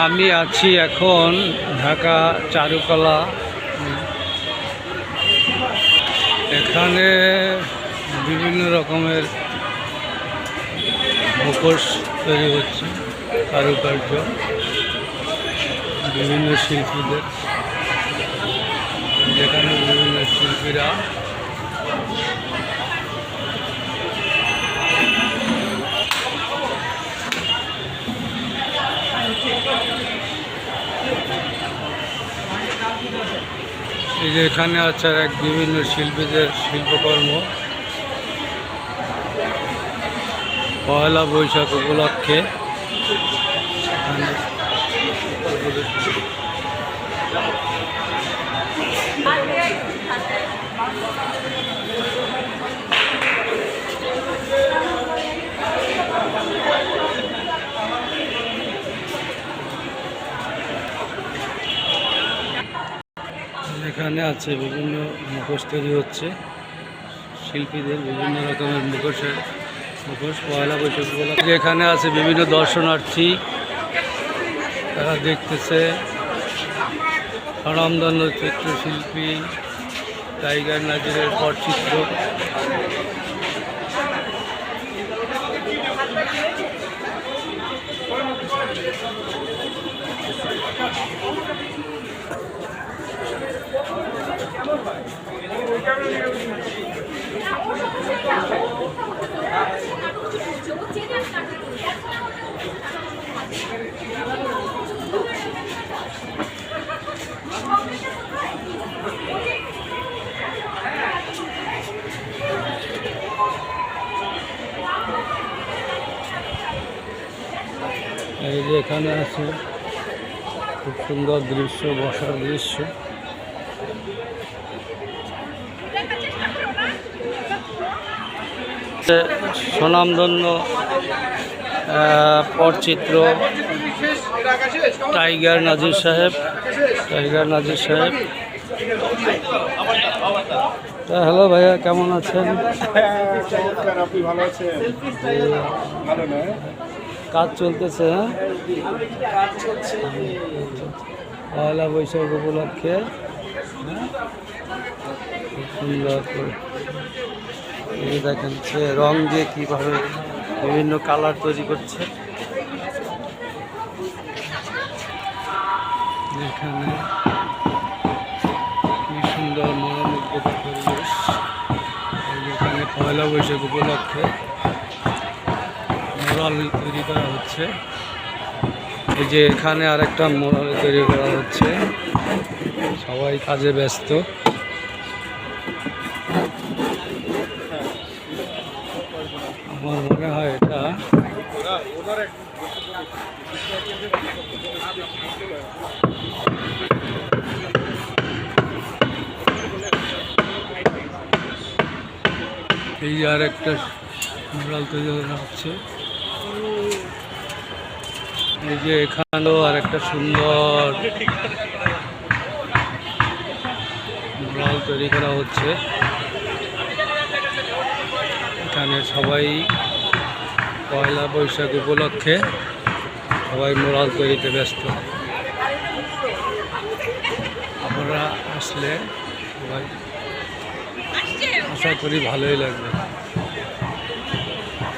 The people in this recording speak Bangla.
আমি আছি এখন ঢাকা চারুকলা। এখানে বিভিন্ন রকমের মুখোশ তৈরি হচ্ছে, কারুকার্য বিভিন্ন শিল্পীদের, যেখানে বিভিন্ন শিল্পীরা এই যে এখানে আছে এক বিভিন্ন শিল্পীদের শিল্পকর্ম পয়লা বৈশাখ উপলক্ষে। এখানে আছে বিভিন্ন মুখোশ তৈরি হচ্ছে, শিল্পীদের বিভিন্ন রকমের মুখোশ পয়লা বৈশাখ উপলক্ষে। এখানে আছে বিভিন্ন দর্শনার্থী, তারা দেখতেছে স্বনামধন্য চিত্রশিল্পী টাইগার নাজিরের পটচিত্র। এই যে এখানে আছে খুব সুন্দর দৃশ্য, বসার দৃশ্য। স্বনামধন্য পটচিত্র টাইগার নাজির সাহেব। হ্যালো ভাইয়া, কেমন আছেন? আপনি ভালো আছেন? ভালো না, কাজ চলতেছে। পয়লা বৈশাখ উপলক্ষে খুব সুন্দর করে দেখেন সে রং দিয়ে কীভাবে বিভিন্ন কালার তৈরি করছে। এখানে কি সুন্দর মনোমুগ্ধকর পরিবেশ। এখানে পয়লা বৈশাখ উপলক্ষে মোরাল তৈরি করা হচ্ছে। এই যে এখানে আরেকটা মোরাল তৈরি করা হচ্ছে, সবাই কাজে ব্যস্ত। আমার মনে হয় এটা এই যে আরেকটা মোরাল তৈরি করা হচ্ছে। এই যে এখানেও আরেকটা সুন্দর মোরাল তৈরি করা হচ্ছে। এখানে সবাই পয়লা বৈশাখ উপলক্ষে সবাই মোরাল তৈরিতে ব্যস্ত। আপনারা আসলে সবাই আশা করি ভালোই লাগবে।